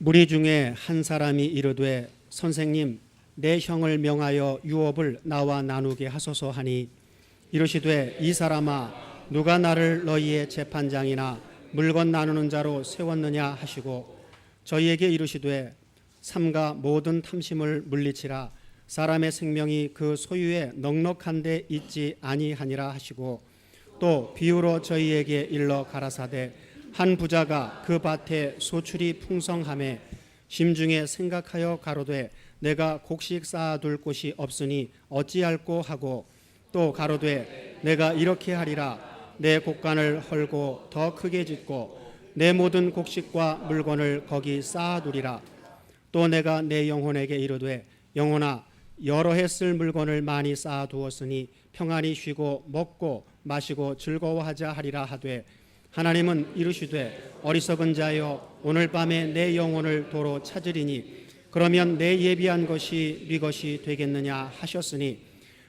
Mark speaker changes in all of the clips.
Speaker 1: 무리 중에 한 사람이 이르되 선생님 내 형을 명하여 유업을 나와 나누게 하소서 하니 이르시되 이 사람아 누가 나를 너희의 재판장이나 물건 나누는 자로 세웠느냐 하시고 저희에게 이르시되 삼가 모든 탐심을 물리치라 사람의 생명이 그 소유에 넉넉한 데 있지 아니하니라 하시고 또 비유로 저희에게 일러 가라사대 한 부자가 그 밭에 소출이 풍성하매 심중에 생각하여 가로되 내가 곡식 쌓아둘 곳이 없으니 어찌할꼬 하고 또 가로되 내가 이렇게 하리라 내 곡간을 헐고 더 크게 짓고 내 모든 곡식과 물건을 거기 쌓아두리라 또 내가 내 영혼에게 이르되 영혼아 여러 해 쓸 물건을 많이 쌓아두었으니 평안히 쉬고 먹고 마시고 즐거워하자 하리라 하되 하나님은 이르시되 어리석은 자여 오늘 밤에 내 영혼을 도로 찾으리니 그러면 내 예비한 것이 네 것이 되겠느냐 하셨으니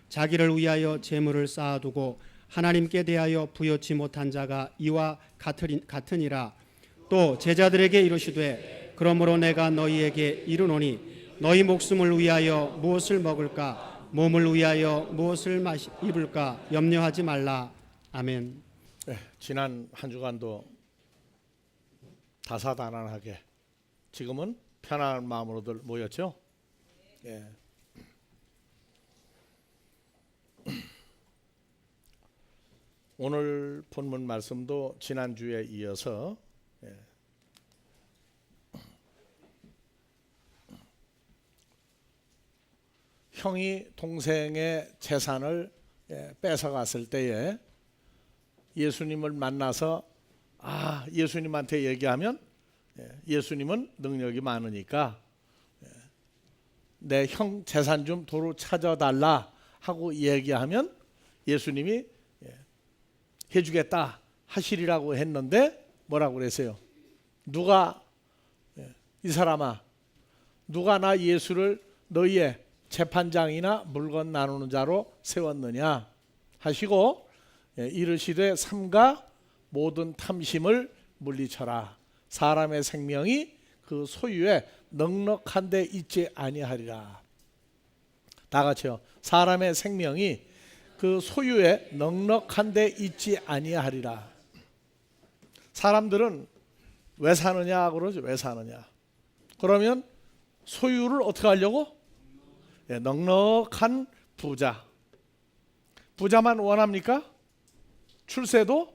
Speaker 1: 자기를 위하여 재물을 쌓아두고 하나님께 대하여 부여치 못한 자가 이와 같으니라 또 제자들에게 이르시되 그러므로 내가 너희에게 이르노니 너희 목숨을 위하여 무엇을 먹을까 몸을 위하여 무엇을 입을까 염려하지 말라. 아멘.
Speaker 2: 네, 지난 한 주간도 다사다난하게 지금은 편안한 마음으로들 모였죠. 예. 오늘 본문 말씀도 지난주에 이어서 형이 동생의 재산을 뺏어갔을 때에 예수님을 만나서 예수님한테 얘기하면 예수님은 능력이 많으니까 내 형 재산 좀 도로 찾아달라 하고 얘기하면 예수님이 해주겠다 하시리라고 했는데 뭐라고 그랬어요? 누가 이 사람아 누가 나 예수를 너희의 재판장이나 물건 나누는 자로 세웠느냐 하시고 이르시되 삼가 모든 탐심을 물리쳐라 사람의 생명이 그 소유에 넉넉한 데 있지 아니하리라. 다 같이요. 사람의 생명이 그 소유에 넉넉한 데 있지 아니하리라. 사람들은 왜 사느냐 그러죠. 왜 사느냐. 그러면 소유를 어떻게 하려고? 넉넉한 부자. 부자만 원합니까? 출세도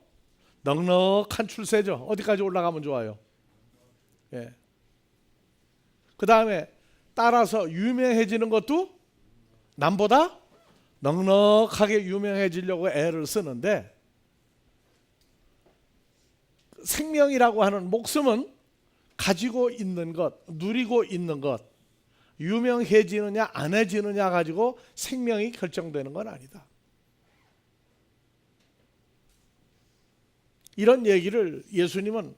Speaker 2: 넉넉한 출세죠. 어디까지 올라가면 좋아요? 그 다음에 따라서 유명해지는 것도 남보다 넉넉하게 유명해지려고 애를 쓰는데 생명이라고 하는 목숨은 가지고 있는 것, 누리고 있는 것, 유명해지느냐 안 해지느냐 가지고 생명이 결정되는 건 아니다. 이런 얘기를 예수님은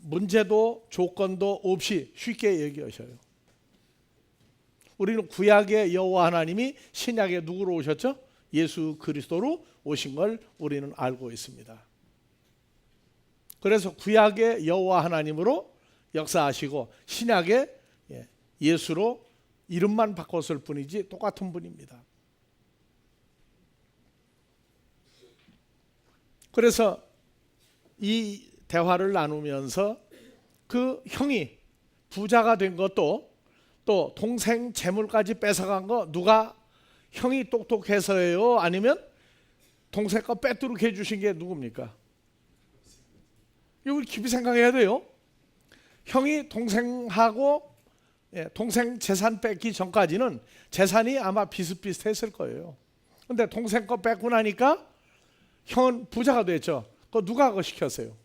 Speaker 2: 문제도 조건도 없이 쉽게 얘기하셔요. 우리는 구약의 여호와 하나님이 신약에 누구로 오셨죠? 예수 그리스도로 오신 걸 우리는 알고 있습니다. 그래서 구약의 여호와 하나님으로 역사하시고 신약의 예수로 이름만 바꿨을 뿐이지 똑같은 분입니다. 그래서 이 대화를 나누면서 그 형이 부자가 된 것도 또 동생 재물까지 뺏어간 거 누가 형이 똑똑해서예요? 아니면 동생 거 빼도록 해주신 게 누굽니까? 이거 깊이 생각해야 돼요. 형이 동생하고 동생 재산 뺏기 전까지는 재산이 아마 비슷비슷했을 거예요. 근데 동생 거 뺏고 나니까 형은 부자가 됐죠. 그거 누가 그거 시켰어요?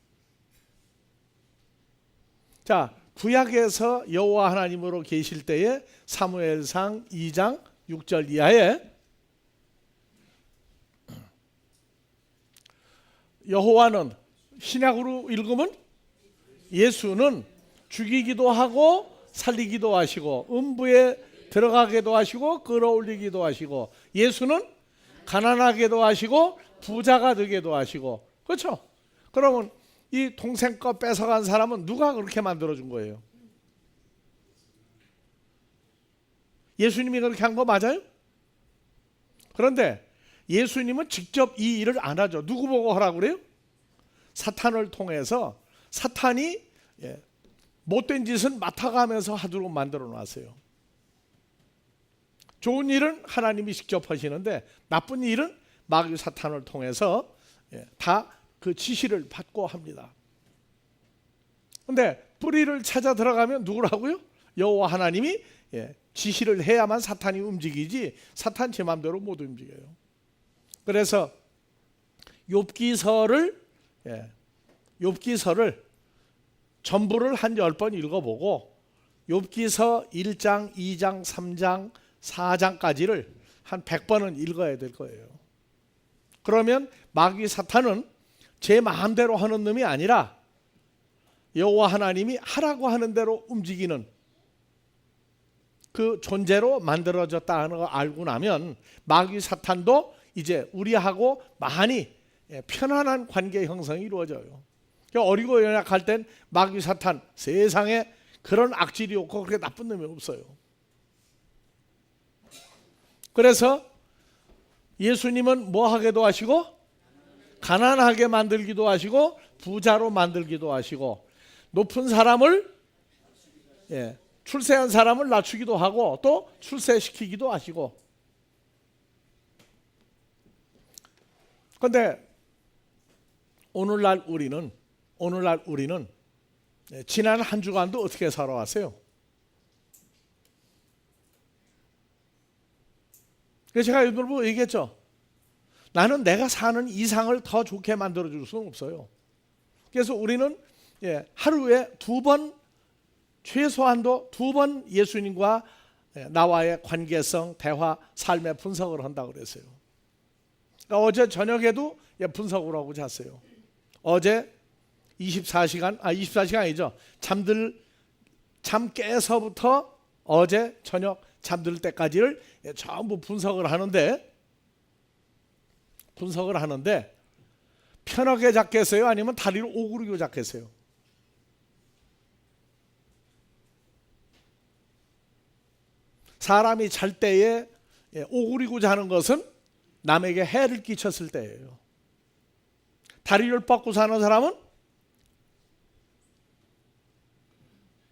Speaker 2: 자, 구약에서 여호와 하나님으로 계실 때에 사무엘상 2장 6절 이하에 여호와는 신약으로 읽으면 예수는 죽이기도 하고 살리기도 하시고 음부에 들어가기도 하시고 끌어올리기도 하시고 예수는 가난하게도 하시고 부자가 되게도 하시고 그렇죠? 그러면 이 동생 거 뺏어간 사람은 누가 그렇게 만들어준 거예요? 예수님이 그렇게 한 거 맞아요? 그런데 예수님은 직접 이 일을 안 하죠. 누구 보고 하라고 그래요? 사탄을 통해서 사탄이 못된 짓은 맡아가면서 하도록 만들어 놨어요. 좋은 일은 하나님이 직접 하시는데 나쁜 일은 마귀 사탄을 통해서 다 그 지시를 받고 합니다. 근데 뿌리를 찾아 들어가면 누구라고요? 여호와 하나님이 지시를 해야만 사탄이 움직이지 사탄 제 마음대로 못 움직여요. 그래서 욥기서를 전부를 한 10번 읽어보고 욥기서 1장, 2장, 3장, 4장까지를 한 100번은 읽어야 될 거예요. 그러면 마귀 사탄은 제 마음대로 하는 놈이 아니라 여호와 하나님이 하라고 하는 대로 움직이는 그 존재로 만들어졌다는 걸 알고 나면 마귀 사탄도 이제 우리하고 많이 편안한 관계 형성이 이루어져요. 어리고 연약할 땐 마귀 사탄 세상에 그런 악질이 없고 그렇게 나쁜 놈이 없어요. 그래서 예수님은 뭐 하게도 하시고 가난하게 만들기도 하시고 부자로 만들기도 하시고 높은 사람을 출세한 사람을 낮추기도 하고 또 출세시키기도 하시고. 그런데 오늘날 우리는 지난 한 주간도 어떻게 살아왔어요? 그래서 제가 여러분 얘기했죠. 나는 내가 사는 이상을 더 좋게 만들어줄 수는 없어요. 그래서 우리는 하루에 2번, 최소한도 2번 예수님과 나와의 관계성, 대화, 삶의 분석을 한다고 그랬어요. 그러니까 어제 저녁에도 분석을 하고 잤어요. 어제 24시간 아니죠. 잠 깨서부터 어제 저녁 잠들 때까지를 전부 분석을 하는데 편하게 잤겠어요? 아니면 다리를 오그리고 잤겠어요? 사람이 잘 때에 오그리고 자는 것은 남에게 해를 끼쳤을 때예요. 다리를 뻗고 사는 사람은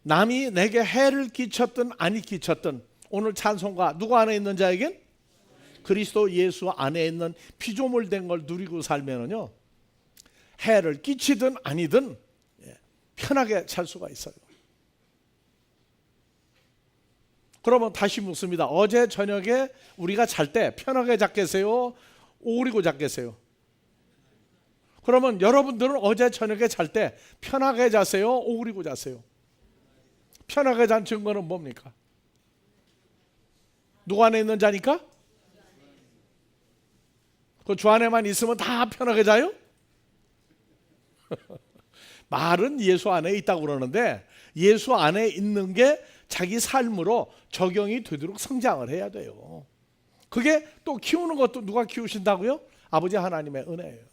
Speaker 2: 남이 내게 해를 끼쳤든 아니 끼쳤든 오늘 찬송가 누구 안에 있는 자에겐 그리스도 예수 안에 있는 피조물된 걸 누리고 살면은요 해를 끼치든 아니든 편하게 잘 수가 있어요. 그러면 다시 묻습니다. 어제 저녁에 우리가 잘 때 편하게 잤겠어요? 오그리고 잤겠어요? 그러면 여러분들은 어제 저녁에 잘 때 편하게 잤어요? 오그리고 잤어요? 편하게 잔 증거는 뭡니까? 누구 안에 있는 자니까? 그 주 안에만 있으면 다 편하게 자요? 말은 예수 안에 있다고 그러는데 예수 안에 있는 게 자기 삶으로 적용이 되도록 성장을 해야 돼요. 그게 또 키우는 것도 누가 키우신다고요? 아버지 하나님의 은혜예요.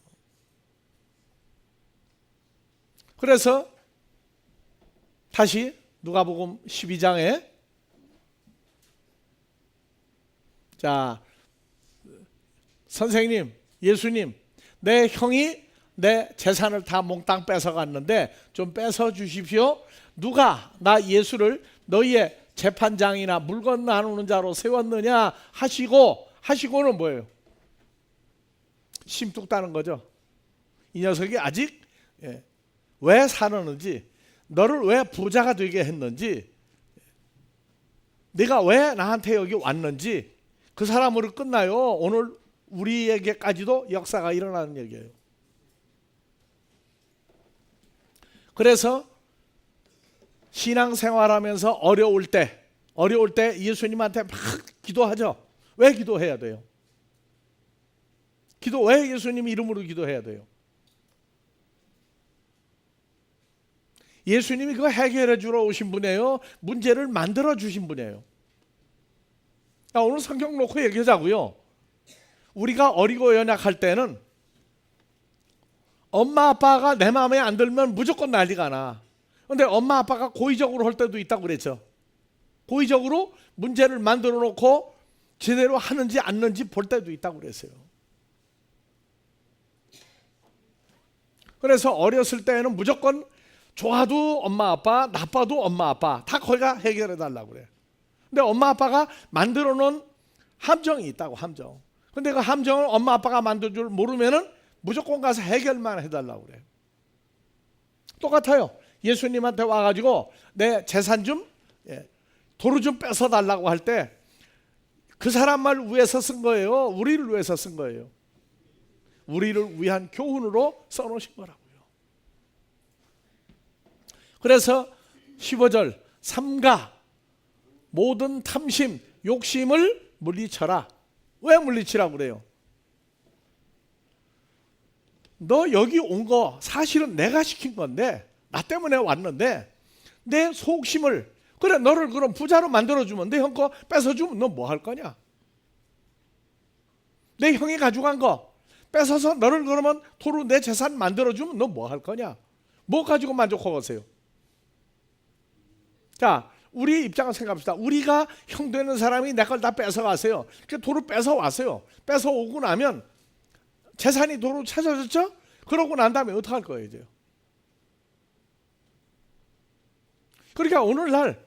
Speaker 2: 그래서 다시 누가복음 12장에 자 선생님, 예수님, 내 형이 내 재산을 다 몽땅 뺏어갔는데 좀 뺏어 주십시오. 누가 나 예수를 너희의 재판장이나 물건 나누는 자로 세웠느냐 하시고는 뭐예요? 심뚝 따는 거죠. 이 녀석이 아직 왜 살았는지, 너를 왜 부자가 되게 했는지, 네가 왜 나한테 여기 왔는지 그 사람으로 끝나요. 오늘 우리에게까지도 역사가 일어나는 얘기예요. 그래서 신앙생활하면서 어려울 때 예수님한테 막 기도하죠. 왜 기도해야 돼요? 왜 예수님 이름으로 기도해야 돼요? 예수님이 그거 해결해 주러 오신 분이에요? 문제를 만들어 주신 분이에요? 오늘 성경 놓고 얘기하자고요. 우리가 어리고 연약할 때는 엄마 아빠가 내 마음에 안 들면 무조건 난리가 나. 근데 엄마 아빠가 고의적으로 할 때도 있다고 그랬죠. 고의적으로 문제를 만들어 놓고 제대로 하는지 안 하는지 볼 때도 있다고 그랬어요. 그래서 어렸을 때는 무조건 좋아도 엄마 아빠, 나빠도 엄마 아빠 다 거기가 해결해 달라고 그래. 근데 엄마 아빠가 만들어 놓은 함정이 있다고, 함정. 근데 그 함정을 엄마 아빠가 만들 줄 모르면은 무조건 가서 해결만 해달라고 그래. 똑같아요. 예수님한테 와가지고 내 재산 좀, 도로 좀 뺏어 달라고 할 때 그 사람 말 위해서 쓴 거예요? 우리를 위해서 쓴 거예요? 우리를 위한 교훈으로 써놓으신 거라고요. 그래서 15절 삼가 모든 탐심, 욕심을 물리쳐라. 왜 물리치라고 그래요? 너 여기 온 거 사실은 내가 시킨 건데, 나 때문에 왔는데 내 속심을, 그래 너를 그럼 부자로 만들어주면, 내 형 거 뺏어주면 너 뭐 할 거냐? 내 형이 가져간 거 뺏어서 너를 그러면 도로 내 재산 만들어주면 너 뭐 할 거냐? 뭐 가지고 만족하겠어요? 자, 우리 입장을 생각합시다. 우리가 형 되는 사람이 내 걸 다 뺏어가세요. 그 도로 뺏어왔어요. 뺏어오고 나면 재산이 도로 찾아졌죠? 그러고 난 다음에 어떡할 거예요 이제? 그러니까 오늘날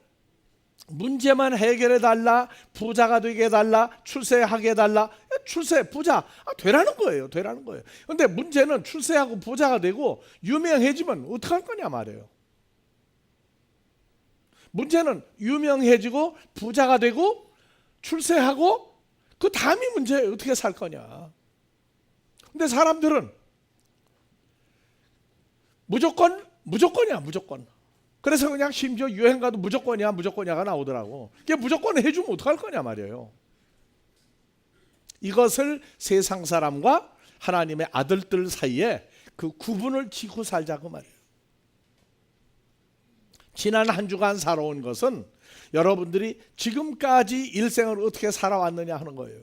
Speaker 2: 문제만 해결해 달라, 부자가 되게 해달라, 출세하게 해달라. 출세, 부자 되라는 거예요. 되라는 거예요. 근데 문제는 출세하고 부자가 되고 유명해지면 어떡할 거냐 말이에요. 문제는 유명해지고 부자가 되고 출세하고 그 다음이 문제예요. 어떻게 살 거냐. 근데 사람들은 무조건이야, 무조건. 그래서 그냥 심지어 유행 가도 무조건이야가 나오더라고. 이게 무조건 해주면 어떡할 거냐 말이에요. 이것을 세상 사람과 하나님의 아들들 사이에 그 구분을 지고 살자고 말이에요. 지난 한 주간 살아온 것은 여러분들이 지금까지 일생을 어떻게 살아왔느냐 하는 거예요.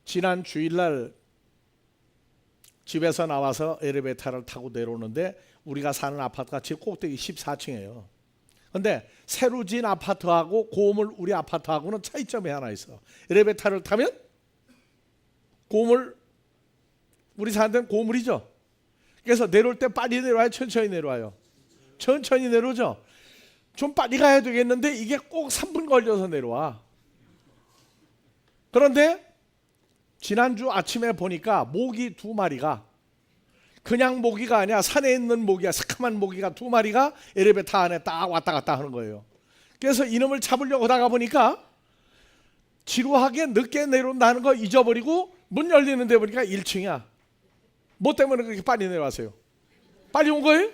Speaker 2: 지난 주일날 집에서 나와서 엘리베이터를 타고 내려오는데 우리가 사는 아파트가 집 꼭대기 14층이에요. 근데 새로 지은 아파트하고 고물 우리 아파트하고는 차이점이 하나 있어. 엘리베이터를 타면 고물, 우리 사는 데는 고물이죠. 그래서 내려올 때 빨리 내려와요, 천천히 내려와요? 천천히 내려오죠. 좀 빨리 가야 되겠는데 이게 꼭 3분 걸려서 내려와. 그런데 지난주 아침에 보니까 모기 2마리가, 그냥 모기가 아니라 산에 있는 모기야, 새카만 모기가 2마리가 엘리베이터 안에 딱 왔다 갔다 하는 거예요. 그래서 이놈을 잡으려고 하다가 보니까 지루하게 늦게 내려온다는 거 잊어버리고 문 열리는 데 보니까 1층이야. 뭐 때문에 그렇게 빨리 내려왔어요? 빨리 온 거예요?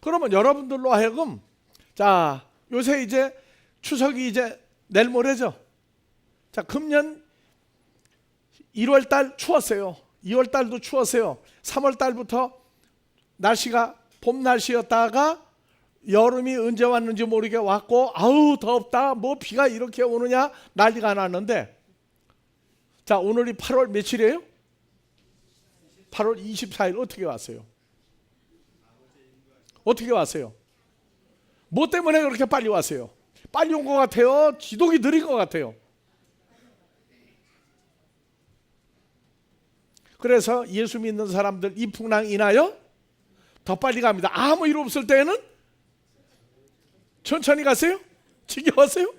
Speaker 2: 그러면 여러분들로 하여금, 자, 요새 이제 추석이 이제 내일 모레죠. 자, 금년 1월 달 추웠어요. 2월 달도 추웠어요. 3월 달부터 날씨가 봄 날씨였다가 여름이 언제 왔는지 모르게 왔고, 아우 덥다, 뭐 비가 이렇게 오느냐 난리가 났는데, 자, 오늘이 8월 며칠이에요? 8월 24일 어떻게 왔어요? 어떻게 왔어요? 뭐 때문에 그렇게 빨리 왔어요? 빨리 온 것 같아요? 지독이 느린 것 같아요? 그래서 예수 믿는 사람들 이 풍랑 인하여 더 빨리 갑니다. 아무 일 없을 때는 천천히 갔어요? 지겨웠어요?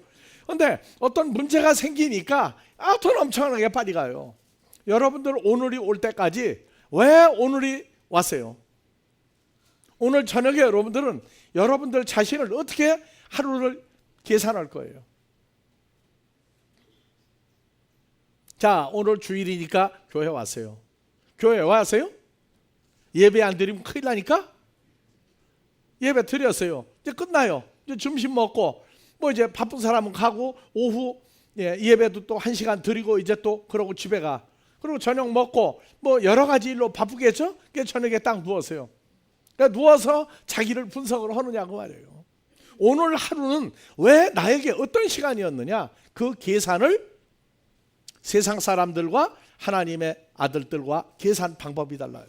Speaker 2: 그런데 어떤 문제가 생기니까 더 엄청나게 빨리 가요. 여러분들 오늘이 올 때까지 왜 오늘이 왔어요? 오늘 저녁에 여러분들은 여러분들 자신을 어떻게 하루를 계산할 거예요? 자, 오늘 주일이니까 교회 왔어요. 교회 왔어요? 예배 안 드리면 큰일 나니까 예배 드렸어요. 이제 끝나요. 이제 점심 먹고 뭐 이제 바쁜 사람은 가고, 오후 예배도 또 1시간 드리고 이제 또 그러고 집에 가. 그리고 저녁 먹고 뭐 여러 가지 일로 바쁘겠죠? 그래서 저녁에 딱 누웠어요. 그러니까 누워서 자기를 분석을 하느냐고 말이에요. 오늘 하루는 왜 나에게 어떤 시간이었느냐, 그 계산을 세상 사람들과 하나님의 아들들과 계산 방법이 달라요.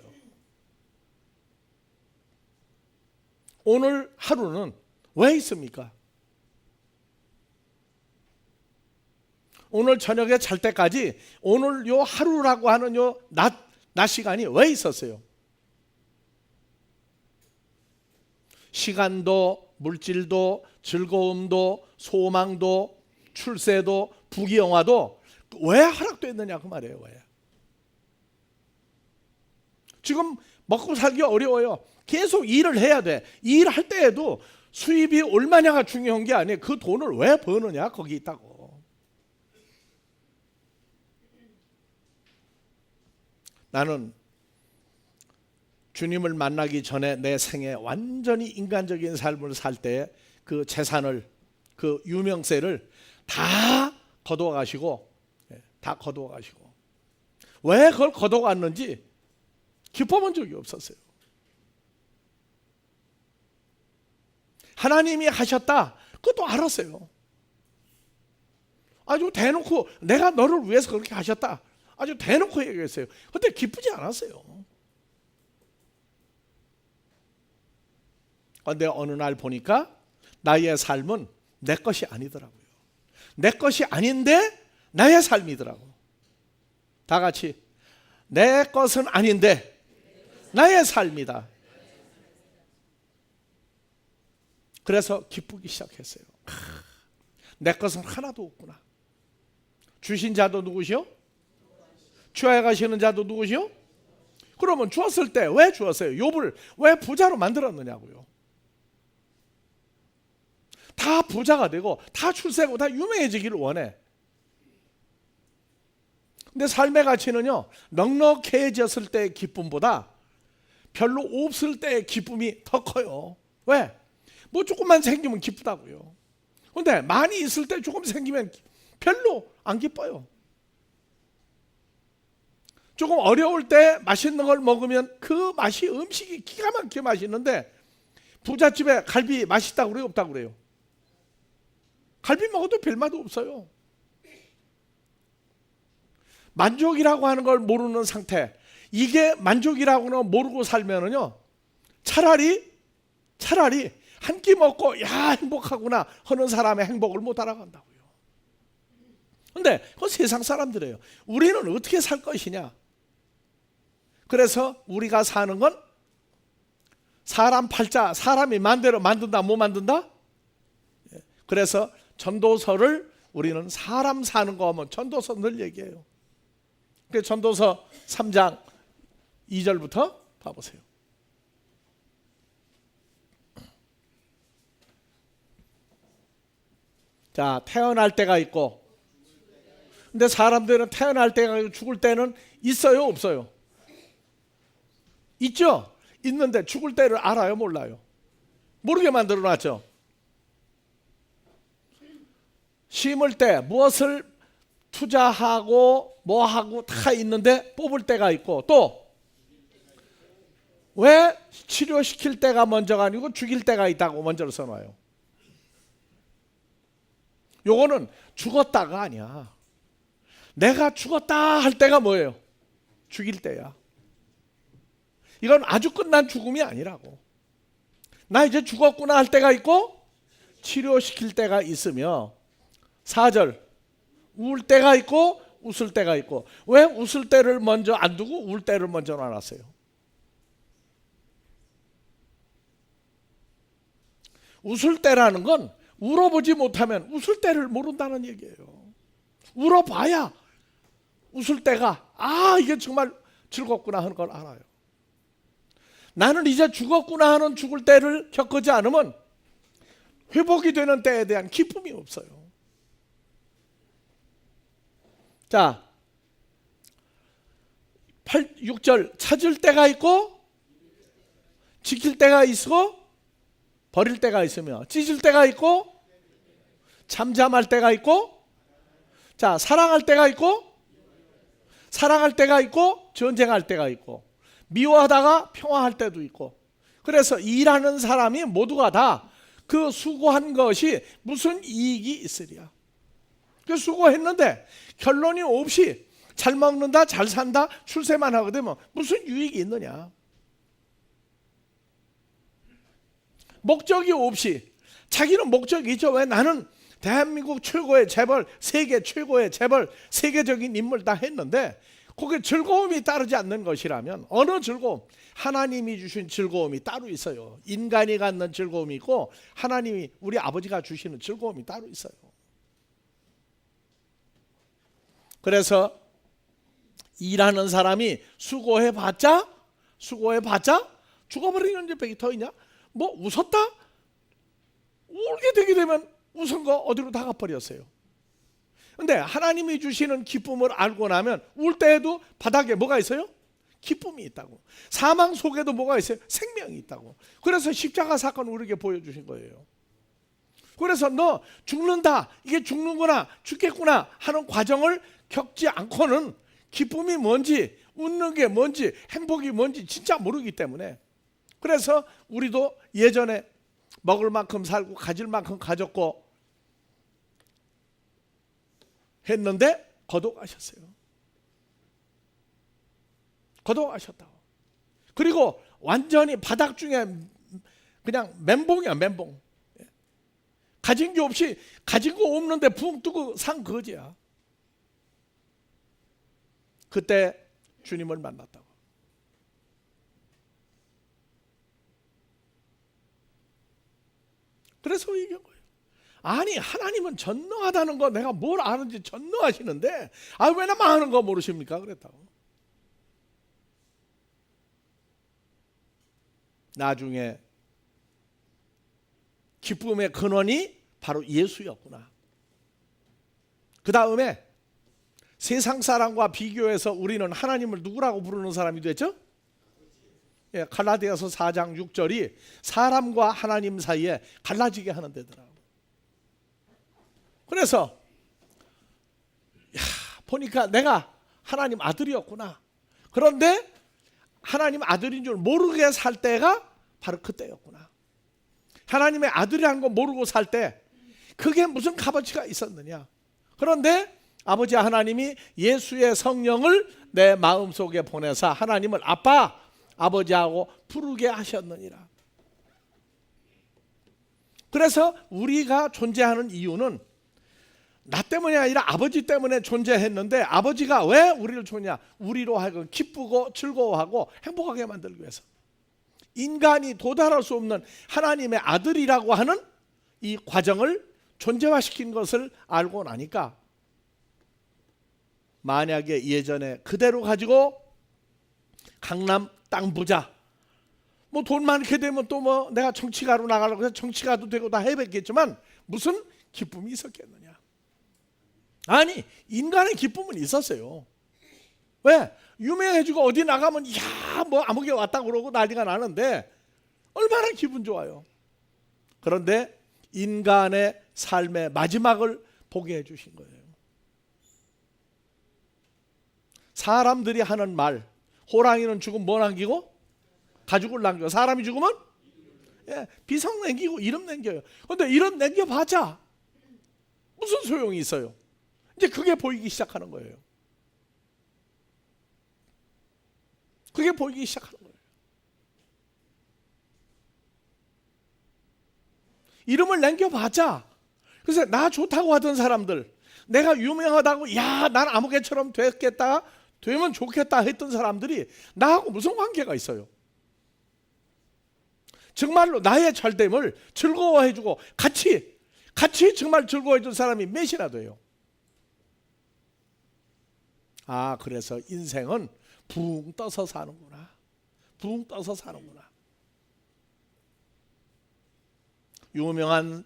Speaker 2: 오늘 하루는 왜 있습니까? 오늘 저녁에 잘 때까지 오늘 요 하루라고 하는 요 낮 시간이 왜 있었어요? 시간도, 물질도, 즐거움도, 소망도, 출세도, 부귀영화도 왜 허락됐느냐 그 말이에요. 왜? 지금 먹고 살기 어려워요. 계속 일을 해야 돼. 일할 때에도 수입이 얼마냐가 중요한 게 아니에요. 그 돈을 왜 버느냐 거기 있다고. 나는 주님을 만나기 전에 내 생에 완전히 인간적인 삶을 살 때 그 재산을, 그 유명세를 다 거두어 가시고, 다 거두어 가시고, 왜 그걸 거두어 갔는지 기뻐본 적이 없었어요. 하나님이 하셨다, 그것도 알았어요. 아주 대놓고 내가 너를 위해서 그렇게 하셨다, 아주 대놓고 얘기했어요. 근데 기쁘지 않았어요. 그런데 어느 날 보니까 나의 삶은 내 것이 아니더라고요. 내 것이 아닌데 나의 삶이더라고. 다 같이 내 것은 아닌데 나의 삶이다. 그래서 기쁘기 시작했어요. 내 것은 하나도 없구나. 주신 자도 누구시오? 취하여 가시는 자도 누구시오? 그러면 주었을 때 왜 주었어요? 욥을 왜 부자로 만들었느냐고요. 다 부자가 되고 다 출세하고 다 유명해지기를 원해. 근데 삶의 가치는요, 넉넉해졌을 때의 기쁨보다 별로 없을 때의 기쁨이 더 커요. 왜? 뭐 조금만 생기면 기쁘다고요. 근데 많이 있을 때 조금 생기면 별로 안 기뻐요. 조금 어려울 때 맛있는 걸 먹으면 그 맛이, 음식이 기가 막히게 맛있는데 부잣집에 갈비 맛있다고 그래요? 없다고 그래요? 갈비 먹어도 별맛 없어요. 만족이라고 하는 걸 모르는 상태, 이게 만족이라고는 모르고 살면은요, 차라리 한 끼 먹고 야 행복하구나 하는 사람의 행복을 못 알아간다고요. 근데 그건 세상 사람들이에요. 우리는 어떻게 살 것이냐. 그래서 우리가 사는 건 사람 팔자, 사람이 마음대로 만든다 못 만든다? 그래서 전도서를 우리는 사람 사는 거 하면 전도서 늘 얘기해요. 그래서 전도서 3장 2절부터 봐보세요. 자, 태어날 때가 있고, 근데 사람들은 태어날 때가 있고 죽을 때는 있어요, 없어요? 있죠? 있는데 죽을 때를 알아요, 몰라요? 모르게 만들어 놨죠. 심을 때 무엇을 투자하고 뭐하고 다 있는데 뽑을 때가 있고, 또 왜 치료시킬 때가 먼저가 아니고 죽일 때가 있다고 먼저 써놔요. 요거는 죽었다가 아니야. 내가 죽었다 할 때가 뭐예요? 죽일 때야. 이건 아주 끝난 죽음이 아니라고. 나 이제 죽었구나 할 때가 있고 치료시킬 때가 있으며, 4절 울 때가 있고 웃을 때가 있고. 왜 웃을 때를 먼저 안 두고 울 때를 먼저 놔놨어요? 웃을 때라는 건 울어보지 못하면 웃을 때를 모른다는 얘기예요. 울어봐야 웃을 때가, 아 이게 정말 즐겁구나 하는 걸 알아요. 나는 이제 죽었구나 하는 죽을 때를 겪지 않으면 회복이 되는 때에 대한 기쁨이 없어요. 자, 6절 찾을 때가 있고 지킬 때가 있고 버릴 때가 있으며, 찢을 때가 있고 잠잠할 때가 있고, 자 사랑할 때가 있고 사랑할 때가 있고 전쟁할 때가 있고, 미워하다가 평화할 때도 있고. 그래서 일하는 사람이 모두가 다 그 수고한 것이 무슨 이익이 있으랴. 그 수고했는데 결론이 없이 잘 먹는다, 잘 산다, 출세만 하게 되면 무슨 유익이 있느냐? 목적이 없이 자기는 목적이 있죠. 왜? 나는 대한민국 최고의 재벌, 세계 최고의 재벌, 세계적인 인물 다 했는데 거기에 즐거움이 따르지 않는 것이라면, 어느 즐거움? 하나님이 주신 즐거움이 따로 있어요. 인간이 갖는 즐거움이 있고 하나님이, 우리 아버지가 주시는 즐거움이 따로 있어요. 그래서 일하는 사람이 수고해봤자 죽어버리는 일밖에 더 있냐? 뭐 웃었다? 울게 되게 되면 웃은 거 어디로 다 가버렸어요. 근데 하나님이 주시는 기쁨을 알고 나면 울 때에도 바닥에 뭐가 있어요? 기쁨이 있다고. 사망 속에도 뭐가 있어요? 생명이 있다고. 그래서 십자가 사건을 우리에게 보여주신 거예요. 그래서 너 죽는다, 이게 죽는구나, 죽겠구나 하는 과정을 겪지 않고는 기쁨이 뭔지, 웃는 게 뭔지, 행복이 뭔지 진짜 모르기 때문에, 그래서 우리도 예전에 먹을 만큼 살고 가질 만큼 가졌고 했는데 거둬가셨어요. 거둬가셨다고. 그리고 완전히 바닥 중에 그냥 멘봉이야, 멘봉. 가진 게 없이, 가진 거 없는데 붕 뜨고 산 거지야. 그때 주님을 만났다고. 그래서 얘기한 거예요. 아니, 하나님은 전능하다는 거 내가 뭘 아는지 전능하시는데 왜 나만 아는 거 모르십니까? 그랬다고. 나중에 기쁨의 근원이 바로 예수였구나. 그 다음에 세상 사람과 비교해서 우리는 하나님을 누구라고 부르는 사람이 됐죠? 갈라디아서 4장 6절이 사람과 하나님 사이에 갈라지게 하는 데더라고. 그래서 보니까 내가 하나님 아들이었구나. 그런데 하나님 아들인 줄 모르게 살 때가 바로 그때였구나. 하나님의 아들이라는 거 모르고 살 때 그게 무슨 값어치가 있었느냐. 그런데 아버지 하나님이 예수의 성령을 내 마음속에 보내사 하나님을 아빠, 아버지하고 부르게 하셨느니라. 그래서 우리가 존재하는 이유는 나 때문이 아니라 아버지 때문에 존재했는데, 아버지가 왜 우리를 주냐? 우리로 하여금 기쁘고 즐거워하고 행복하게 만들기 위해서. 인간이 도달할 수 없는 하나님의 아들이라고 하는 이 과정을 존재화시킨 것을 알고 나니까, 만약에 예전에 그대로 가지고 강남 땅 부자, 뭐 돈 많게 되면 또 뭐 내가 정치가로 나가려고 해서 정치가도 되고 다 해봤겠지만 무슨 기쁨이 있었겠느냐? 아니, 인간의 기쁨은 있었어요. 왜? 유명해지고 어디 나가면 뭐 아무개 왔다 그러고 난리가 나는데 얼마나 기분 좋아요. 그런데 인간의 삶의 마지막을 보게 해주신 거예요. 사람들이 하는 말, 호랑이는 죽으면 뭐 남기고? 가죽을 남겨. 사람이 죽으면 비상 남기고 이름 남겨요. 그런데 이름 남겨봤자 무슨 소용이 있어요? 이제 그게 보이기 시작하는 거예요. 그게 보이기 시작하는 거예요. 이름을 남겨봤자, 그래서 나 좋다고 하던 사람들, 내가 유명하다고 난 아무개처럼 됐겠다, 되면 좋겠다 했던 사람들이 나하고 무슨 관계가 있어요? 정말로 나의 잘됨을 즐거워해주고 같이 정말 즐거워해준 사람이 몇이나 돼요? 그래서 인생은 붕 떠서 사는구나. 붕 떠서 사는구나. 유명한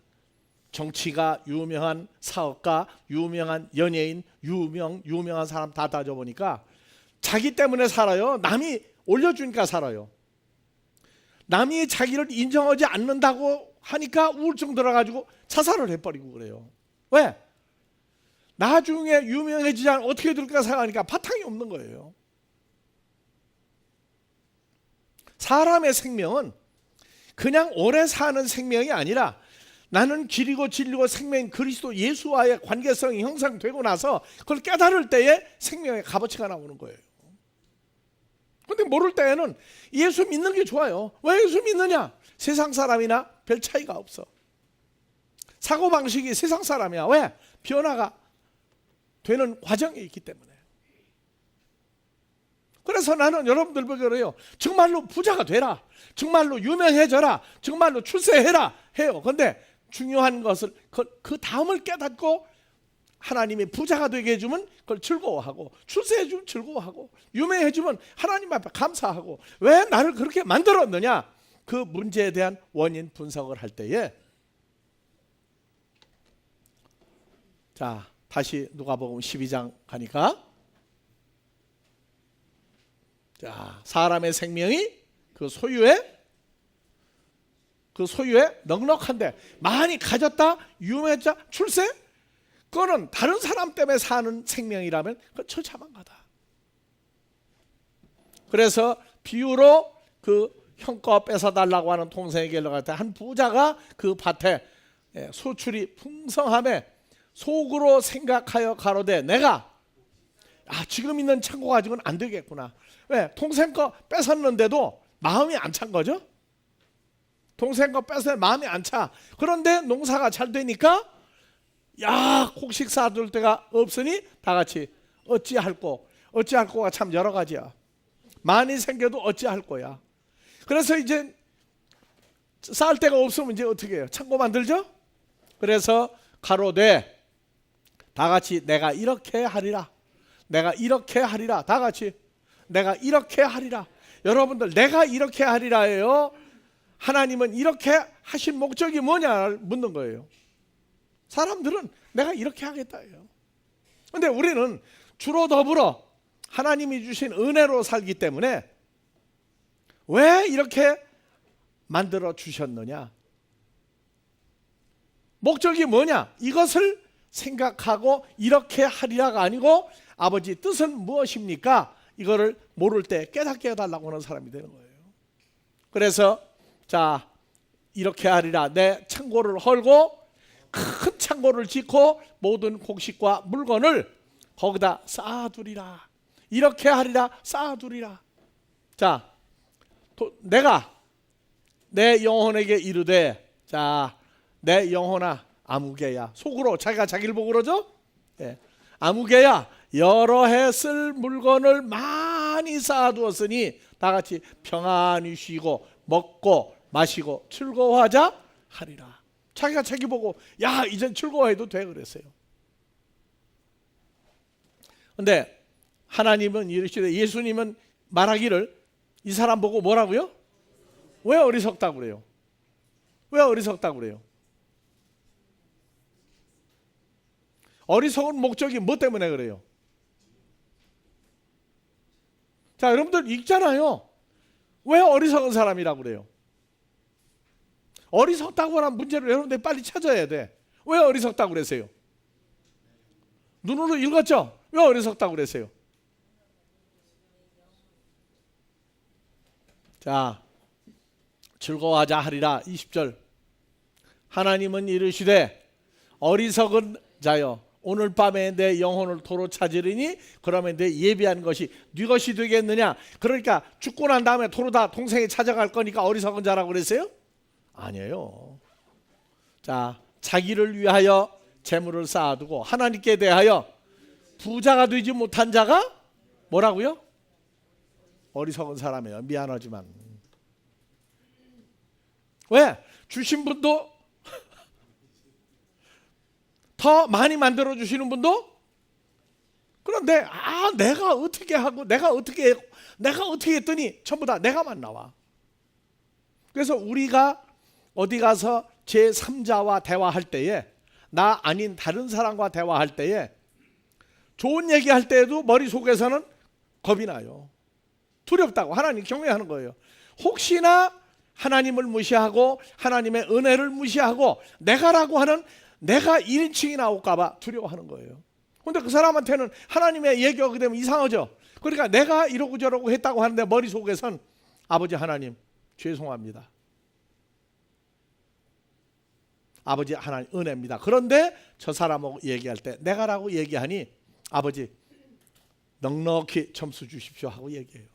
Speaker 2: 정치가, 유명한 사업가, 유명한 연예인, 유명한 사람 다 따져보니까 자기 때문에 살아요? 남이 올려주니까 살아요? 남이 자기를 인정하지 않는다고 하니까 우울증 들어가지고 자살을 해버리고 그래요. 왜? 나중에 유명해지지 않으면 어떻게 될까 생각하니까 바탕이 없는 거예요. 사람의 생명은 그냥 오래 사는 생명이 아니라 나는 길이고 진리고 생명인 그리스도 예수와의 관계성이 형성되고 나서 그걸 깨달을 때에 생명의 값어치가 나오는 거예요. 근데 모를 때에는 예수 믿는 게 좋아요. 왜 예수 믿느냐? 세상 사람이나 별 차이가 없어. 사고방식이 세상 사람이야. 왜? 변화가 되는 과정에 있기 때문에. 그래서 나는 여러분들 보고 그래요. 정말로 부자가 되라, 정말로 유명해져라, 정말로 출세해라 해요. 그런데 중요한 것을 그 다음을 깨닫고 하나님이 부자가 되게 해주면 그걸 즐거워하고, 출세해주면 즐거워하고, 유명해주면 하나님 앞에 감사하고, 왜 나를 그렇게 만들었느냐, 그 문제에 대한 원인 분석을 할 때에, 자 다시 누가복음 12장 가니까, 자 사람의 생명이 그 소유에 넉넉한데 많이 가졌다, 유명했다, 출세, 그거는 다른 사람 때문에 사는 생명이라면 그 처참한거다. 그래서 비유로 그 형 거 뺏어달라고 하는 동생에게 연락할 때 한 부자가 그 밭에 소출이 풍성함에 속으로 생각하여 가로되 내가 지금 있는 창고 가지고는 안 되겠구나. 왜? 동생 거 뺏었는데도 마음이 안 찬 거죠. 동생 거 뺏어 마음이 안 차. 그런데 농사가 잘 되니까 곡식 사둘 데가 없으니 다 같이 어찌할 거가 참 여러 가지야. 많이 생겨도 어찌할 거야. 그래서 이제 쌀 데가 없으면 이제 어떻게 해요? 창고 만들죠? 그래서 가로되 다 같이 내가 이렇게 하리라, 내가 이렇게 하리라, 다 같이 내가 이렇게 하리라. 여러분들, 내가 이렇게 하리라예요. 하나님은 이렇게 하신 목적이 뭐냐 묻는 거예요. 사람들은 내가 이렇게 하겠다예요. 그런데 우리는 주로 더불어 하나님이 주신 은혜로 살기 때문에 왜 이렇게 만들어 주셨느냐, 목적이 뭐냐, 이것을 생각하고 이렇게 하리라가 아니고 아버지 뜻은 무엇입니까? 이거를 모를 때 깨닫게 해달라고 하는 사람이 되는 거예요. 그래서 자 이렇게 하리라, 내 창고를 헐고 큰 창고를 짓고 모든 곡식과 물건을 거기다 쌓아두리라, 이렇게 하리라, 쌓아두리라. 자 내가 내 영혼에게 이르되, 자 내 영혼아 아무개야, 속으로 자기가 자기를 보고 그러죠. 아무개야 여러 해 쓸 물건을 많이 쌓아두었으니 다 같이 평안히 쉬고 먹고 마시고 즐거워하자 하리라. 자기가 자기 보고 이젠 즐거워해도 돼 그랬어요. 근데 하나님은 이르시되, 예수님은 말하기를 이 사람 보고 뭐라고요? 왜 어리석다고 그래요? 왜 어리석다고 그래요? 어리석은 목적이 뭐 때문에 그래요? 자 여러분들 읽잖아요. 왜 어리석은 사람이라고 그래요? 어리석다고 하는 문제를 여러분들 빨리 찾아야 돼. 왜 어리석다고 그러세요? 눈으로 읽었죠? 왜 어리석다고 그러세요? 자 즐거워하자 하리라. 20절 하나님은 이르시되 어리석은 자여 오늘 밤에 내 영혼을 도로 찾으리니 그러면 내 예비한 것이 네 것이 되겠느냐. 그러니까 죽고 난 다음에 도로 다 동생이 찾아갈 거니까 어리석은 자라고 그랬어요? 아니에요. 자 자기를 위하여 재물을 쌓아두고 하나님께 대하여 부자가 되지 못한 자가 뭐라고요? 어리석은 사람이에요. 미안하지만. 왜? 주신 분도 더 많이 만들어 주시는 분도, 그런데 내가 어떻게 하고 내가 어떻게 했더니 전부 다 내가만 나와. 그래서 우리가 어디 가서 제3자와 대화할 때에, 나 아닌 다른 사람과 대화할 때에 좋은 얘기할 때에도 머릿속에서는 겁이 나요. 두렵다고. 하나님 경외하는 거예요. 혹시나 하나님을 무시하고 하나님의 은혜를 무시하고 내가라고 하는 내가 1인칭이 나올까 봐 두려워하는 거예요. 그런데 그 사람한테는 하나님의 얘기가 그렇게 되면 이상하죠. 그러니까 내가 이러고 저러고 했다고 하는데 머릿속에선 아버지 하나님 죄송합니다. 아버지 하나님 은혜입니다. 그런데 저 사람하고 얘기할 때 내가라고 얘기하니 아버지 넉넉히 점수 주십시오 하고 얘기해요.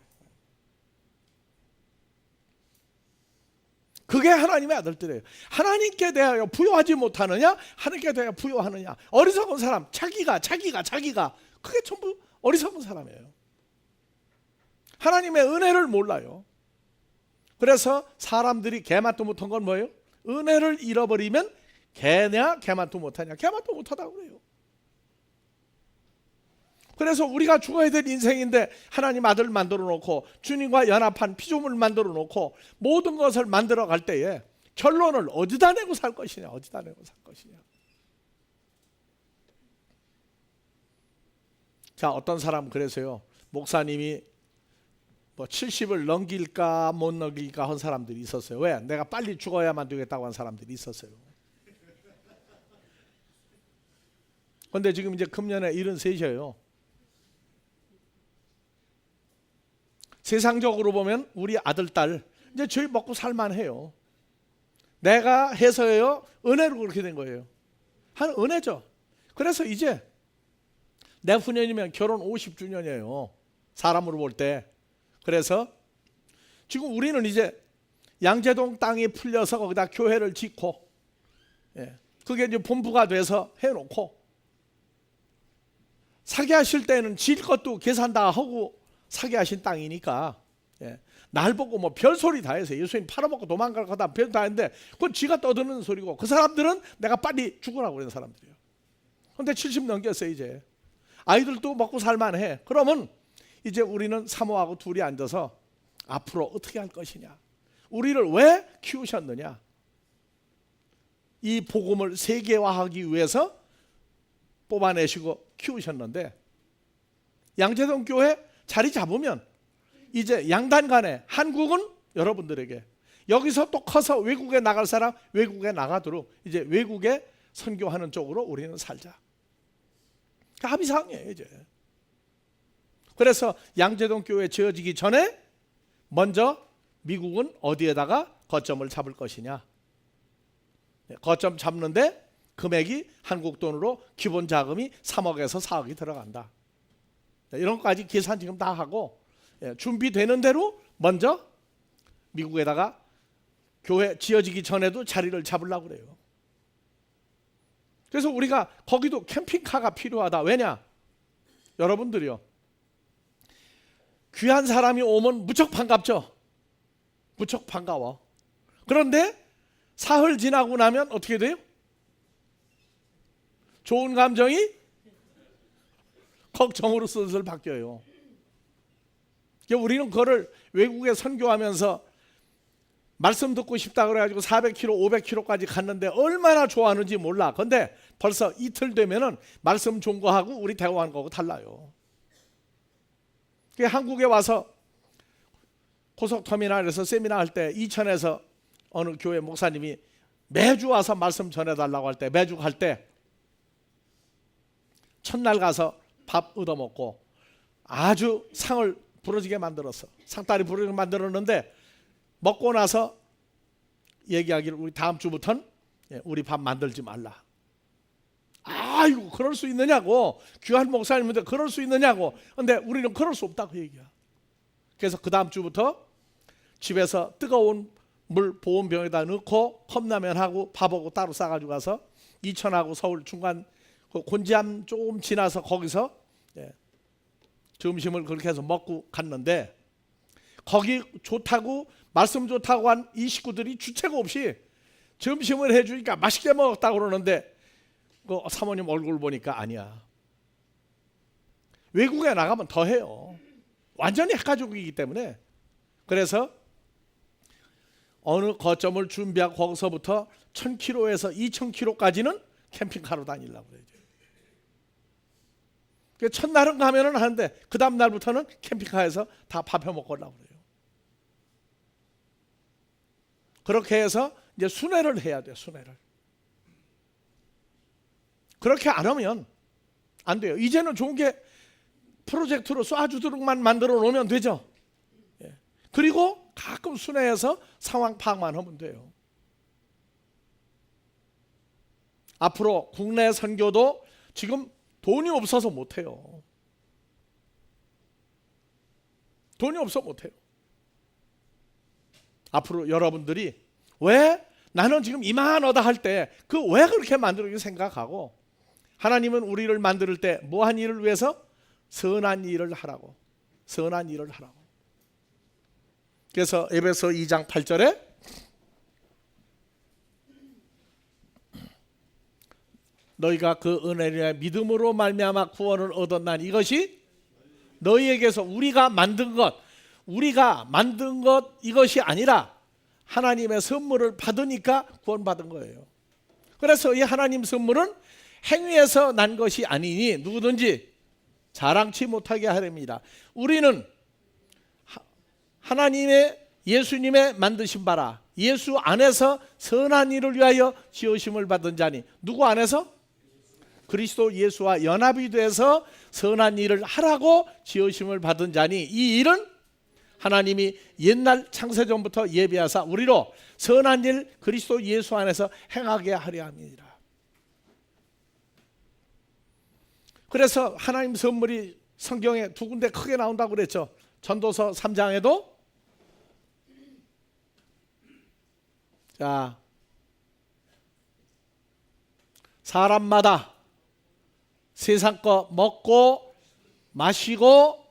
Speaker 2: 그게 하나님의 아들들이에요. 하나님께 대하여 부여하지 못하느냐, 하나님께 대하여 부여하느냐. 어리석은 사람, 자기가 그게 전부 어리석은 사람이에요. 하나님의 은혜를 몰라요. 그래서 사람들이 개맛도 못한 건 뭐예요? 은혜를 잃어버리면 개냐 개맛도 못하냐, 개맛도 못하다고 그래요. 그래서 우리가 죽어야 될 인생인데 하나님 아들 만들어 놓고 주님과 연합한 피조물 만들어 놓고 모든 것을 만들어 갈 때에 결론을 어디다 내고 살 것이냐, 어디다 내고 살 것이냐. 자, 어떤 사람은 그래서요, 목사님이 뭐 70을 넘길까 못 넘길까 한 사람들이 있었어요. 왜? 내가 빨리 죽어야만 되겠다고 한 사람들이 있었어요. 그런데 지금 이제 금년에 73이에요. 세상적으로 보면 우리 아들, 딸 이제 저희 먹고 살만해요. 내가 해서요, 은혜로 그렇게 된 거예요. 한 은혜죠. 그래서 이제 내후년이면 결혼 50주년이에요. 사람으로 볼 때. 그래서 지금 우리는 이제 양재동 땅이 풀려서 거기다 교회를 짓고, 그게 이제 본부가 돼서 해놓고, 사게 하실 때는 질 것도 계산 다 하고 사게 하신 땅이니까, 날 보고 뭐 별소리 다 해서 예수님 팔아먹고 도망갈 거다 별 다 했는데 그건 지가 떠드는 소리고, 그 사람들은 내가 빨리 죽으라고 그런 사람들이에요. 근데 70 넘겼어요. 이제 아이들도 먹고 살만해. 그러면 이제 우리는 사모하고 둘이 앉아서 앞으로 어떻게 할 것이냐, 우리를 왜 키우셨느냐, 이 복음을 세계화하기 위해서 뽑아내시고 키우셨는데, 양재동 교회 자리 잡으면 이제 양단 간에 한국은 여러분들에게, 여기서 또 커서 외국에 나갈 사람 외국에 나가도록 이제 외국에 선교하는 쪽으로 우리는 살자. 합의사항이에요 이제. 그래서 양재동 교회 지어지기 전에 먼저 미국은 어디에다가 거점을 잡을 것이냐, 거점 잡는데 금액이 한국 돈으로 기본 자금이 3억에서 4억이 들어간다. 이런 것까지 계산 지금 다 하고, 준비되는 대로 먼저 미국에다가 교회 지어지기 전에도 자리를 잡으려고 그래요. 그래서 우리가 거기도 캠핑카가 필요하다. 왜냐? 여러분들이요, 귀한 사람이 오면 무척 반갑죠. 무척 반가워. 그런데 사흘 지나고 나면 어떻게 돼요? 좋은 감정이 걱정으로 슬슬 바뀌어요. 우리는 그거를 외국에 선교하면서 말씀 듣고 싶다 그래가지고 400km, 500km까지 갔는데 얼마나 좋아하는지 몰라. 근데 벌써 이틀 되면은 말씀 좋은 거 하고 우리 대화하는 거하고 달라요. 한국에 와서 고속터미널에서 세미나 할 때 이천에서 어느 교회 목사님이 매주 와서 말씀 전해달라고 할 때, 매주 갈 때 첫날 가서 밥 얻어먹고 아주 상을 부러지게 만들었어. 상다리 부러지게 만들었는데 먹고 나서 얘기하기를, 우리 다음 주부터는 우리 밥 만들지 말라. 아이고 그럴 수 있느냐고, 귀한 목사님인데 그럴 수 있느냐고. 근데 우리는 그럴 수 없다고 얘기야. 그래서 그 다음 주부터 집에서 뜨거운 물 보온병에다 넣고 컵라면하고 밥하고 따로 싸가지고 가서 이천하고 서울 중간 그 곤지암 조금 지나서 거기서 점심을 그렇게 해서 먹고 갔는데, 거기 좋다고 말씀 좋다고 한 이 식구들이 주책 없이 점심을 해주니까 맛있게 먹었다고 그러는데, 그 사모님 얼굴 보니까 아니야. 외국에 나가면 더 해요. 완전히 핵가족이기 때문에. 그래서 어느 거점을 준비하고 거기서부터 1000km에서 2000km까지는 캠핑카로 다니려고 그래요. 첫날은 가면은 하는데 그 다음 날부터는 캠핑카에서 다 밥 해 먹고 오려고 그래요. 그렇게 해서 이제 순회를 해야 돼요. 순회를. 그렇게 안 하면 안 돼요. 이제는 좋은 게 프로젝트로 쏴주도록만 만들어 놓으면 되죠. 그리고 가끔 순회해서 상황 파악만 하면 돼요. 앞으로 국내 선교도 지금 돈이 없어서 못해요. 돈이 없어 못해요. 앞으로 여러분들이 왜 나는 지금 이만하다 할 때 그 왜 그렇게 만들었는지 생각하고, 하나님은 우리를 만들 때 뭐한 일을 위해서? 선한 일을 하라고. 선한 일을 하라고. 그래서 에베소 2장 8절에 너희가 그 은혜를 믿음으로 말미암아 구원을 얻었나니 이것이 너희에게서 우리가 만든 것 이것이 아니라 하나님의 선물을 받으니까 구원받은 거예요. 그래서 이 하나님 선물은 행위에서 난 것이 아니니 누구든지 자랑치 못하게 하렵니다. 우리는 하나님의 예수님의 만드신 바라 예수 안에서 선한 일을 위하여 지으심을 받은 자니, 누구 안에서? 그리스도 예수와 연합이 돼서 선한 일을 하라고 지으심을 받은 자니, 이 일은 하나님이 옛날 창세전부터 예비하사 우리로 선한 일 그리스도 예수 안에서 행하게 하려 합니다. 그래서 하나님 선물이 성경에 두 군데 크게 나온다고 그랬죠. 전도서 3장에도 자, 사람마다 세상 거 먹고 마시고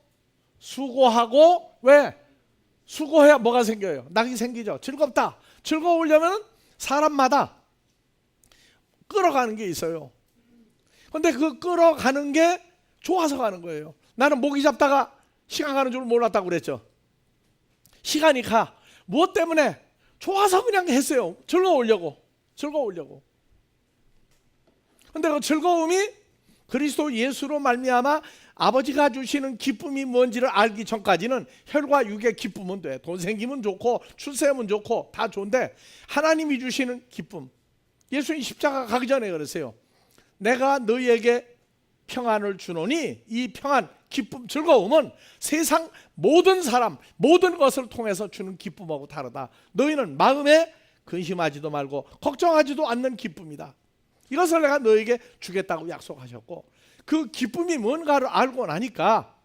Speaker 2: 수고하고, 왜? 수고해야 뭐가 생겨요? 낙이 생기죠. 즐겁다. 즐거우려면 사람마다 끌어가는 게 있어요. 근데 그 끌어가는 게 좋아서 가는 거예요. 나는 모기 잡다가 시간 가는 줄 몰랐다고 그랬죠. 시간이 가. 무엇 때문에? 좋아서 그냥 했어요. 즐거우려고. 근데 그 즐거움이 그리스도 예수로 말미암아 아버지가 주시는 기쁨이 뭔지를 알기 전까지는 혈과 육의 기쁨은 돼. 돈 생기면 좋고 출세하면 좋고 다 좋은데, 하나님이 주시는 기쁨, 예수님 십자가 가기 전에 그랬어요. 내가 너희에게 평안을 주노니 이 평안, 기쁨, 즐거움은 세상 모든 사람, 모든 것을 통해서 주는 기쁨하고 다르다. 너희는 마음에 근심하지도 말고 걱정하지도 않는 기쁨이다. 이것을 내가 너에게 주겠다고 약속하셨고, 그 기쁨이 뭔가를 알고 나니까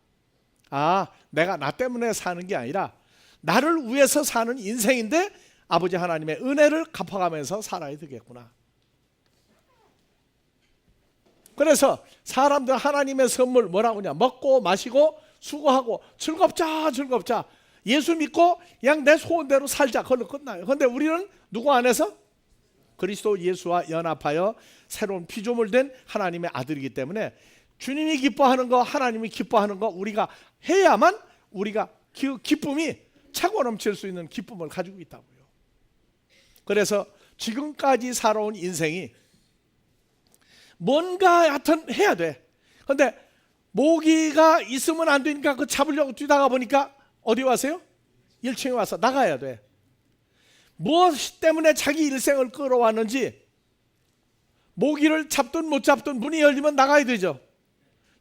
Speaker 2: 내가 나 때문에 사는 게 아니라 나를 위해서 사는 인생인데 아버지 하나님의 은혜를 갚아가면서 살아야 되겠구나. 그래서 사람들 하나님의 선물 뭐라고 하냐? 먹고 마시고 수고하고 즐겁자. 예수 믿고 그냥 내 소원대로 살자. 그걸로 끝나요. 그런데 우리는 누구 안에서? 그리스도 예수와 연합하여 새로운 피조물 된 하나님의 아들이기 때문에 주님이 기뻐하는 거, 하나님이 기뻐하는 거 우리가 해야만 우리가 그 기쁨이 차고 넘칠 수 있는 기쁨을 가지고 있다고요. 그래서 지금까지 살아온 인생이 뭔가 하여튼 해야 돼. 그런데 모기가 있으면 안 되니까 그 잡으려고 뛰다가 보니까 어디 와서요? 1층에 와서 나가야 돼. 무엇 때문에 자기 일생을 끌어왔는지, 모기를 잡든 못 잡든 문이 열리면 나가야 되죠.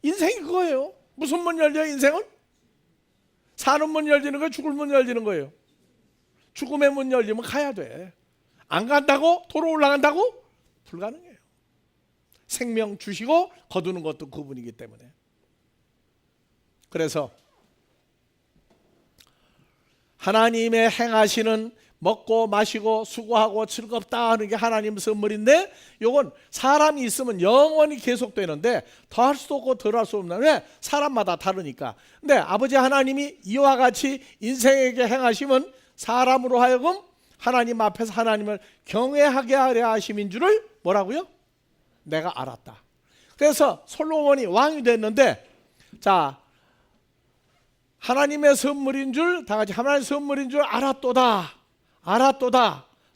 Speaker 2: 인생이 그거예요. 무슨 문 열려요? 인생은? 사는 문 열리는 거예요? 죽을 문 열리는 거예요? 죽음의 문 열리면 가야 돼. 안 간다고? 도로 올라간다고? 불가능해요. 생명 주시고 거두는 것도 그분이기 때문에. 그래서 하나님의 행하시는 먹고 마시고 수고하고 즐겁다 하는 게 하나님 선물인데, 요건 사람이 있으면 영원히 계속되는데 더할 수도 없고 덜할 수 없는, 왜? 사람마다 다르니까. 근데 아버지 하나님이 이와 같이 인생에게 행하심은 사람으로 하여금 하나님 앞에서 하나님을 경외하게 하려 하심인 줄을 뭐라고요? 내가 알았다. 그래서 솔로몬이 왕이 됐는데, 자, 하나님의 선물인 줄, 다 같이 하나님의 선물인 줄 알았도다.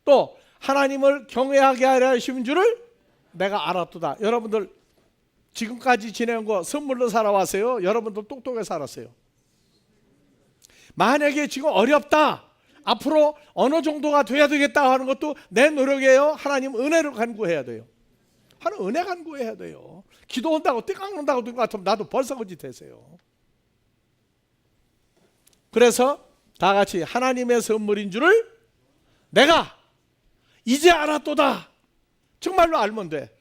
Speaker 2: 또 하나님을 경외하게 하려 하신 줄을 내가 알았도다. 여러분들 지금까지 지내온 거 선물로 살아왔어요? 여러분들 똑똑하게 살았어요? 만약에 지금 어렵다, 앞으로 어느 정도가 돼야 되겠다 하는 것도 내 노력이에요? 하나님 은혜를 간구해야 돼요? 하나님 은혜 간구해야 돼요. 기도한다고 띠깡는다고 된 것 같으면 나도 벌써 그 짓 했어요. 그래서 다 같이 하나님의 선물인 줄을 내가 이제 알았도다. 정말로 알면 돼.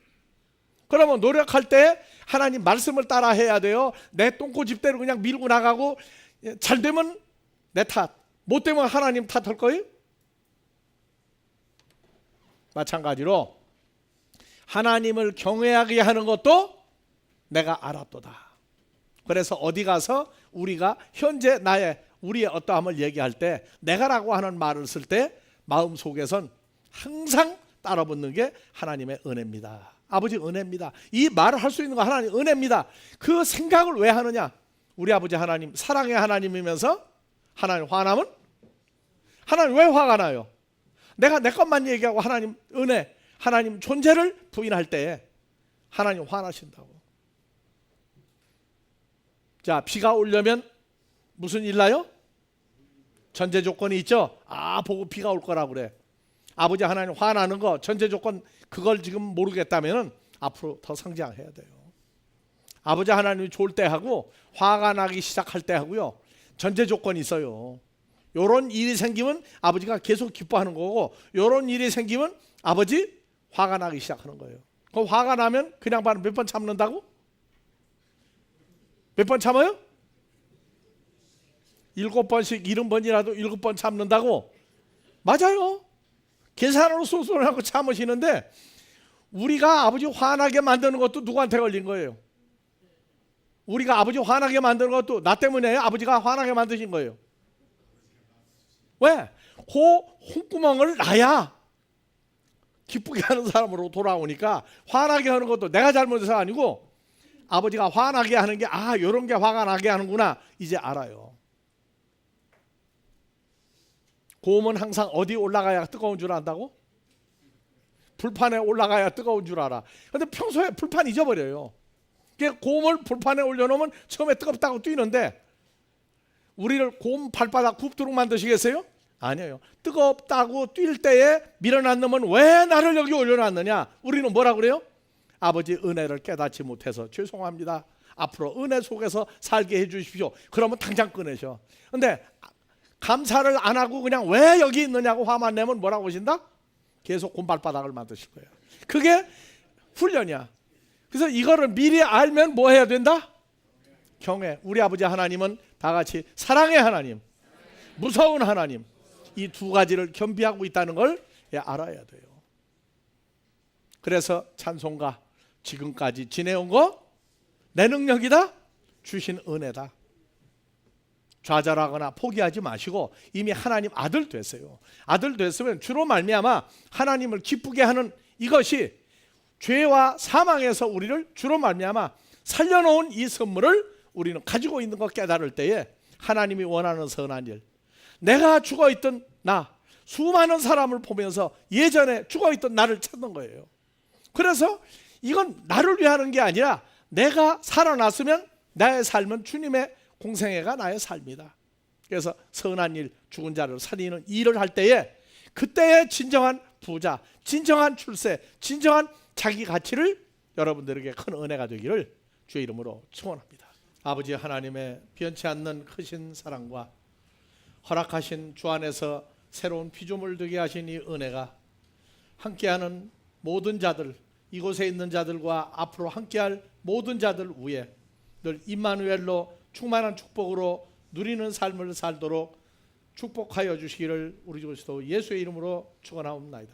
Speaker 2: 그러면 노력할 때 하나님 말씀을 따라 해야 돼요. 내 똥꼬집대로 그냥 밀고 나가고 잘 되면 내 탓, 못 되면 하나님 탓할 거예요? 마찬가지로 하나님을 경외하게 하는 것도 내가 알았도다. 그래서 어디 가서 우리가 현재 우리의 어떠함을 얘기할 때 내가라고 하는 말을 쓸 때 마음속에선 항상 따라붙는 게 하나님의 은혜입니다. 아버지 은혜입니다. 이 말을 할 수 있는 거 하나님 은혜입니다. 그 생각을 왜 하느냐? 우리 아버지 하나님 사랑의 하나님이면서 하나님 화나면 하나님 왜 화가 나요? 내가 내 것만 얘기하고 하나님 은혜, 하나님 존재를 부인할 때 하나님 화나신다고. 자, 비가 오려면 무슨 일 나요? 전제 조건이 있죠. 보고 비가 올 거라고 그래. 아버지 하나님 화나는 거 전제 조건 그걸 지금 모르겠다면 앞으로 더 성장해야 돼요. 아버지 하나님이 좋을 때 하고 화가 나기 시작할 때 하고요, 전제 조건이 있어요. 요런 일이 생기면 아버지가 계속 기뻐하는 거고, 요런 일이 생기면 아버지 화가 나기 시작하는 거예요. 그 화가 나면 그냥 몇 번 참는다고? 몇 번 참아요? 7번씩 70번이라도 7번 참는다고? 맞아요. 계산으로 쏘쏘하고 참으시는데 우리가 아버지 화나게 만드는 것도 누구한테 걸린 거예요? 우리가 아버지 화나게 만드는 것도 나 때문에 아버지가 화나게 만드신 거예요. 왜? 그 홍구멍을 나야 기쁘게 하는 사람으로 돌아오니까 화나게 하는 것도 내가 잘못해서 아니고 아버지가 화나게 하는 게 이런 게 화가 나게 하는구나 이제 알아요. 곰은 항상 어디 올라가야 뜨거운 줄 안다고? 불판에 올라가야 뜨거운 줄 알아. 근데 평소에 불판 잊어버려요. 곰을 불판에 올려놓으면 처음에 뜨겁다고 뛰는데 우리를 곰 발바닥 굽도록 만드시겠어요? 아니에요. 뜨겁다고 뛸 때에 밀어놨 놈은 왜 나를 여기 올려놨느냐? 우리는 뭐라 그래요? 아버지 은혜를 깨닫지 못해서 죄송합니다. 앞으로 은혜 속에서 살게 해주십시오. 그러면 당장 끊으셔. 근데 감사를 안 하고 그냥 왜 여기 있느냐고 화만 내면 뭐라고 하신다? 계속 곰발바닥을 만드실 거예요. 그게 훈련이야. 그래서 이거를 미리 알면 뭐 해야 된다? 경외. 우리 아버지 하나님은 다 같이 사랑의 하나님, 무서운 하나님, 이 두 가지를 겸비하고 있다는 걸 알아야 돼요. 그래서 찬송가 지금까지 지내온 거 내 능력이다, 주신 은혜다. 좌절하거나 포기하지 마시고 이미 하나님 아들 됐어요. 아들 됐으면 주로 말미암아 하나님을 기쁘게 하는 이것이 죄와 사망에서 우리를 주로 말미암아 살려놓은 이 선물을 우리는 가지고 있는 것 깨달을 때에 하나님이 원하는 선한 일, 내가 죽어있던 나, 수많은 사람을 보면서 예전에 죽어있던 나를 찾는 거예요. 그래서 이건 나를 위하는 게 아니라 내가 살아났으면 나의 삶은 주님의 공생애가 나의 삶이다. 그래서 선한 일, 죽은 자를 살리는 일을 할 때에 그때의 진정한 부자, 진정한 출세, 진정한 자기 가치를 여러분들에게 큰 은혜가 되기를 주의 이름으로 축원합니다. 아버지 하나님의 변치 않는 크신 사랑과 허락하신 주 안에서 새로운 피조물 되게 하신 이 은혜가 함께하는 모든 자들, 이곳에 있는 자들과 앞으로 함께할 모든 자들 위에 늘 임마누엘로 충만한 축복으로 누리는 삶을 살도록 축복하여 주시기를 우리 주 그리스도 예수의 이름으로 축원하옵나이다.